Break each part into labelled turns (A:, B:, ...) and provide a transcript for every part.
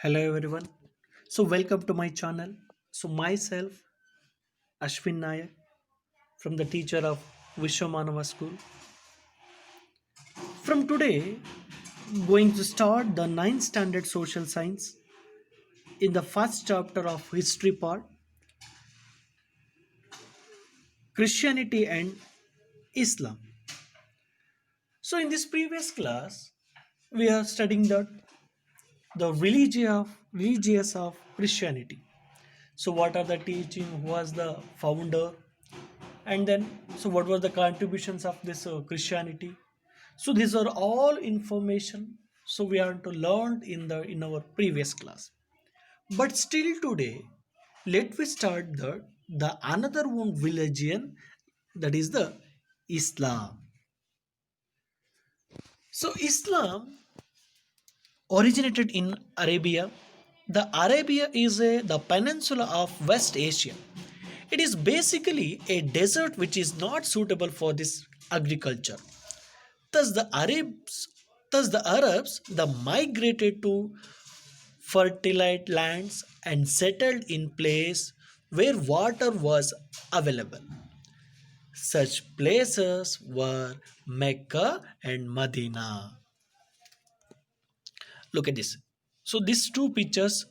A: Hello everyone. Welcome to my channel. Myself Ashwin Nayak from the teacher of Vishwamanava School. From today, going to start the ninth standard social science in the first chapter of history part, Christianity and Islam. In this previous class, we are studying the religious of Christianity. What are the teaching? Who was the founder? And then what were the contributions of this Christianity? These are all information we are to learn in our previous class, but still today let we start the another one religion, that is the Islam. Islam originated in Arabia. The Arabia is the peninsula of West Asia. It is basically a desert which is not suitable for this agriculture. Thus the Arabs, thus the migrated to fertile lands and settled in place where water was available. Such places were Mecca and Medina. Look at this. These two pictures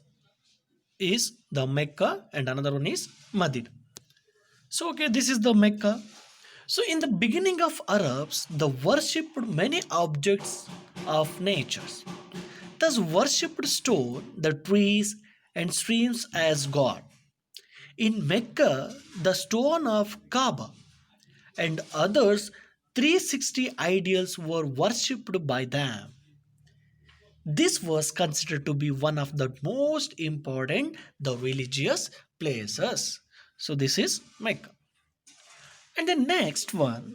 A: is the Mecca and another one is Medina. Okay, this is the Mecca. In the beginning of Arabs, the worshipped many objects of nature. Thus worshipped stone, the trees and streams as God. In Mecca, the stone of Kaaba and others 360 idols were worshipped by them. This was considered to be one of the most important the religious places. This is Mecca. And the next one,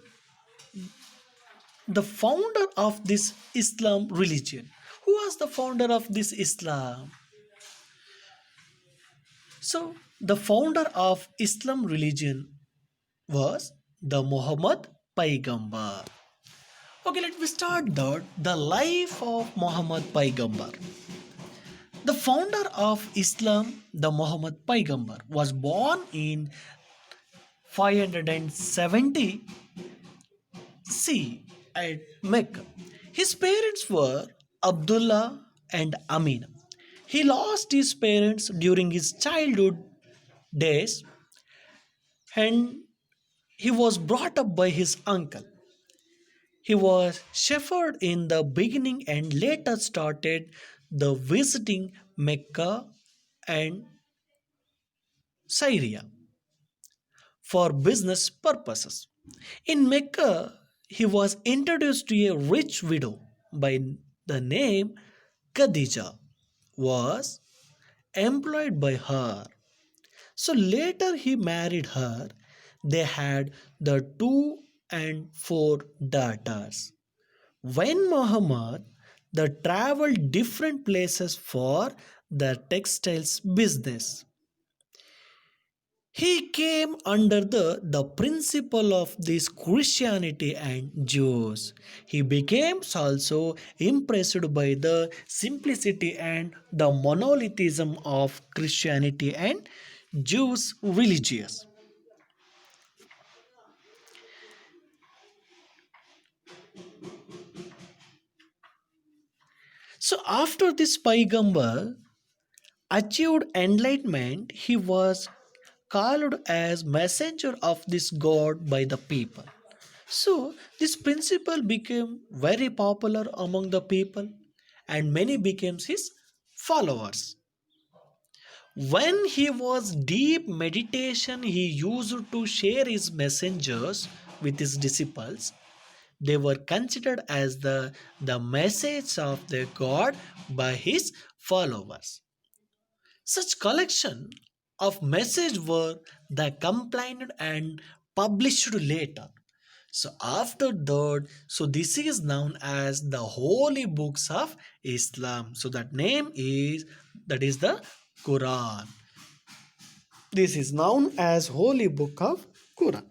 A: the founder of this Islam religion. Who was the founder of this Islam? The founder of Islam religion was the Muhammad Paigambar. Okay, let me start the life of Muhammad Paigambar. The founder of Islam, the Muhammad Paigambar, was born in 570 C at Mecca. His parents were Abdullah and Amina. He lost his parents during his childhood days and he was brought up by his uncle. He was shepherd in the beginning and later started the visiting Mecca and Syria for business purposes. In Mecca, he was introduced to a rich widow by the name Khadija, was employed by her. Later he married her. They had the two and four daughters. When Muhammad the traveled different places for the textiles business, he came under the principle of this Christianity and Jews. He became also impressed by the simplicity and the monolithism of Christianity and Jews religious. After this Paigambar achieved enlightenment, he was called as messenger of this God by the people. This principle became very popular among the people and many became his followers. When he was deep meditation, he used to share his messengers with his disciples. They were considered as the message of the God by his followers. Such collection of messages were the compiled and published later. After that, this is known as the holy books of Islam. That name is, that is the Quran. This is known as holy book of Quran.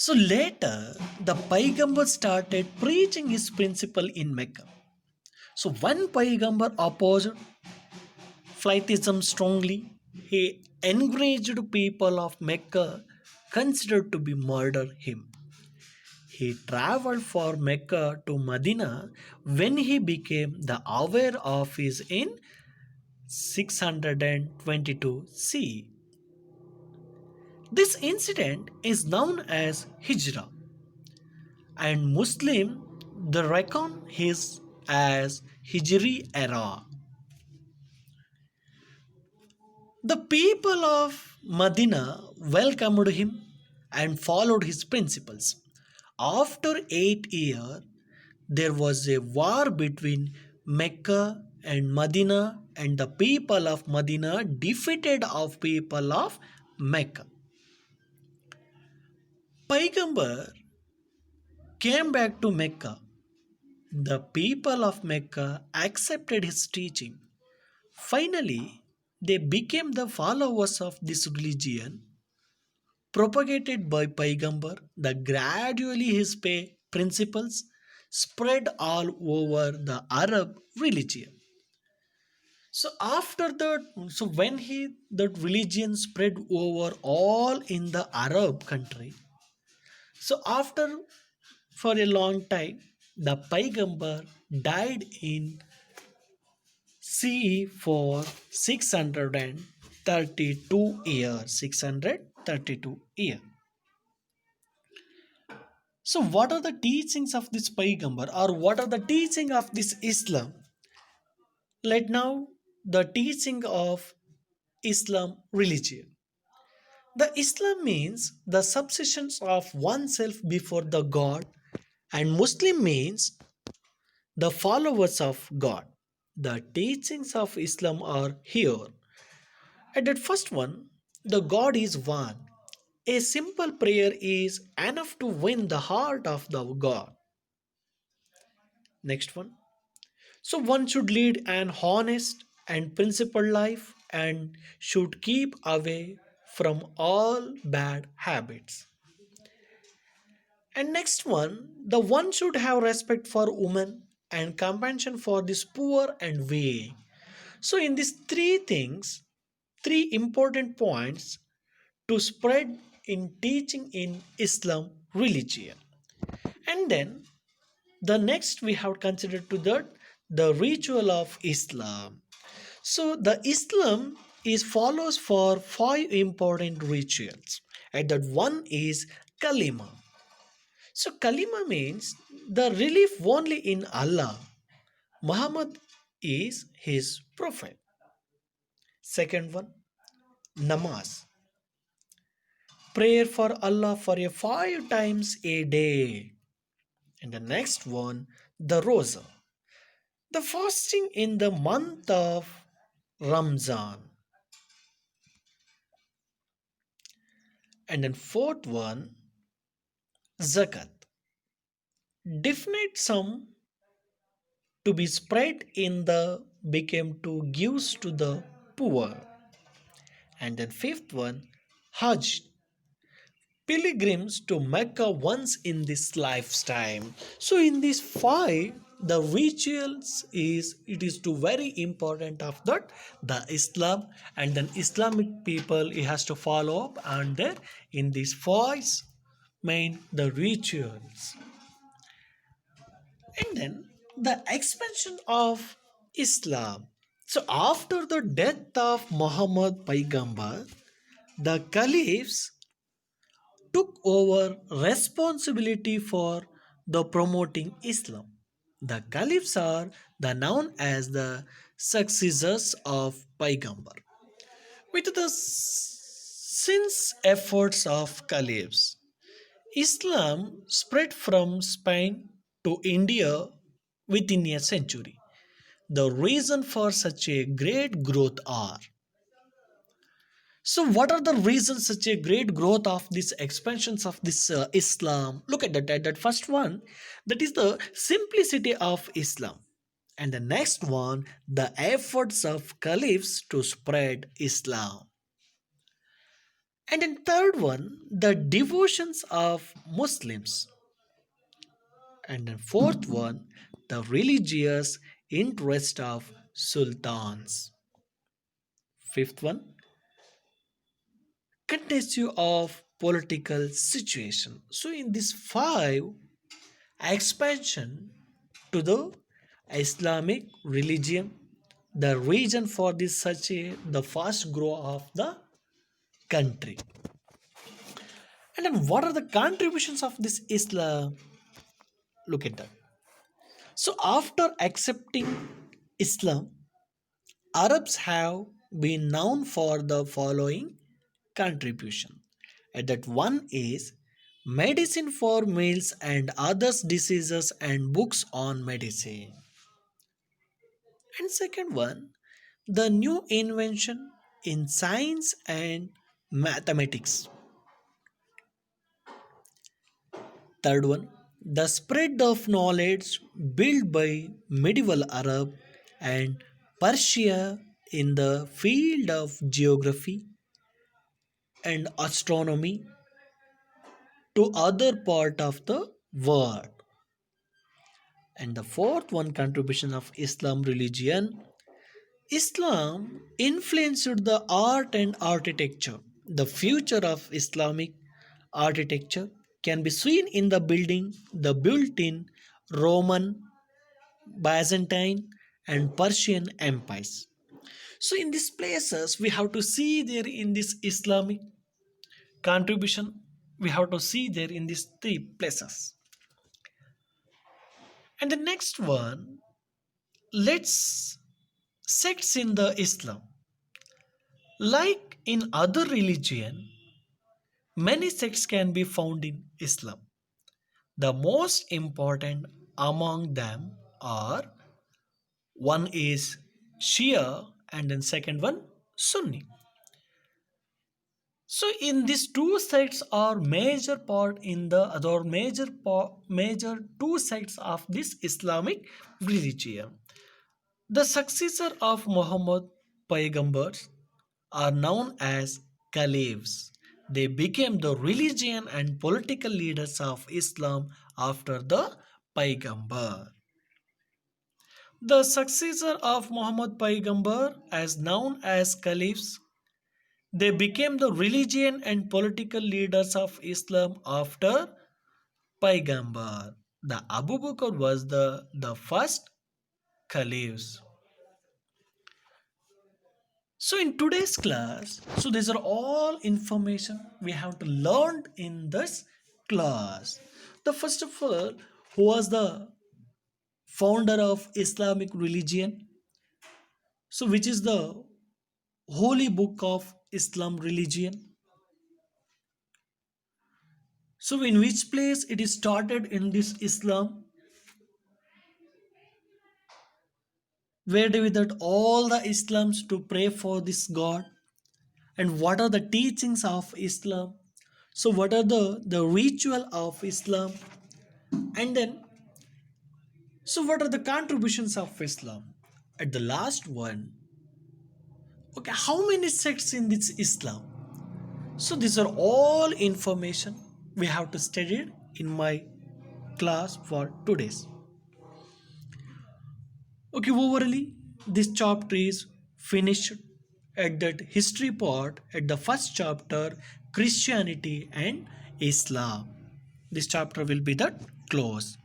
A: Later, the Paigambar started preaching his principle in Mecca. So when Paigambar opposed flightism strongly, he encouraged people of Mecca considered to be murder him. He traveled from Mecca to Medina when he became the aware of his in 622 CE. This incident is known as Hijrah, and Muslim the reckon his as Hijri era. The people of Medina welcomed him and followed his principles. After 8 years, there was a war between Mecca and Medina, and the people of Medina defeated of people of Mecca. Paigambar came back to Mecca. The people of Mecca accepted his teaching. Finally, they became the followers of this religion propagated by Paigambar. The gradually his principles spread all over the Arab religion. So after that, so when he that religion spread over all in the Arab country, so after for a long time, the Paigambar died in CE for 632 years. 632 years. So, what are the teachings of this Paigambar, or what are the teaching of this Islam? Let now the teaching of Islam religion. The Islam means the subsistence of oneself before the God, and Muslim means the followers of God. The teachings of Islam are here. At that first one, the God is one. A simple prayer is enough to win the heart of the God. Next one. So one should lead an honest and principled life and should keep away from all bad habits. And next one, the one should have respect for women and compassion for this poor and weak. So in these three things, three important points to spread in teaching in Islam religion. And then the next we have considered to that the ritual of Islam. So the Islam is follows for five important rituals. And that one is kalima. So kalima means the relief only in Allah. Muhammad is his prophet. Second one, namaz. Prayer for Allah for a 5 times a day. And the next one, the rosa. The fasting in the month of Ramzan. And then fourth one, zakat. Definite sum to be spread in the became to gives to the poor. And then fifth one, Hajj. Pilgrims to Mecca once in this lifetime. So in these five, the rituals is it is too very important of that the Islam and then Islamic people it has to follow up and there in these five main the rituals. And then the expansion of Islam. So after the death of Muhammad Paigambar, the caliphs took over responsibility for the promoting Islam. The caliphs are the known as the successors of Paigambar. With the since efforts of caliphs, Islam spread from Spain to India within a century. The reason for such a great growth are so, what are the reasons such a great growth of these expansions of this Islam? Look at that. That first one, that is the simplicity of Islam, and the next one, the efforts of caliphs to spread Islam, and then third one, the devotions of Muslims, and then fourth one, the religious interest of sultans. Fifth one, continue of political situation. So in this five, expansion to the Islamic religion, the reason for this such a the fast growth of the country. And then what are the contributions of this Islam? Look at that. So after accepting Islam, Arabs have been known for the following contribution. And that one is medicine for males and others diseases and books on medicine. And second one, the new invention in science and mathematics. Third one, the spread of knowledge built by medieval Arab and Persia in the field of geography and astronomy to other part of the world. And the fourth one, contribution of Islam religion. Islam influenced the art and architecture. The future of Islamic architecture can be seen in the building, the built in Roman, Byzantine, and Persian empires. So, in these places, we have to see there in this Islamic contribution, we have to see there in these three places. And the next one, let's sects in the Islam. Like in other religion, many sects can be found in Islam. The most important among them are one is Shia and then second one Sunni. So in these two sects are major part in the other major two sects of this Islamic religion. The successor of Muhammad Paygambars are known as caliphs. They became the religion and political leaders of Islam after the Paygambar. The successor of Muhammad Paygambar, as known as caliphs, they became the religion and political leaders of Islam after Paygambar. The Abu Bakr was the first caliphs. So in today's class, so these are all information we have to learn in this class. The first of all, who was the founder of Islamic religion? So which is the holy book of Islam religion? So in which place it is started in this Islam? Where do we that all the Islams to pray for this God? And what are the teachings of Islam? So what are the ritual of Islam? And then, so what are the contributions of Islam? At the last one, okay, how many sects in this Islam? So these are all information we have to study it in my class for today's. Okay, overall, this chapter is finished at that history part at the first chapter, Christianity and Islam. This chapter will be the close.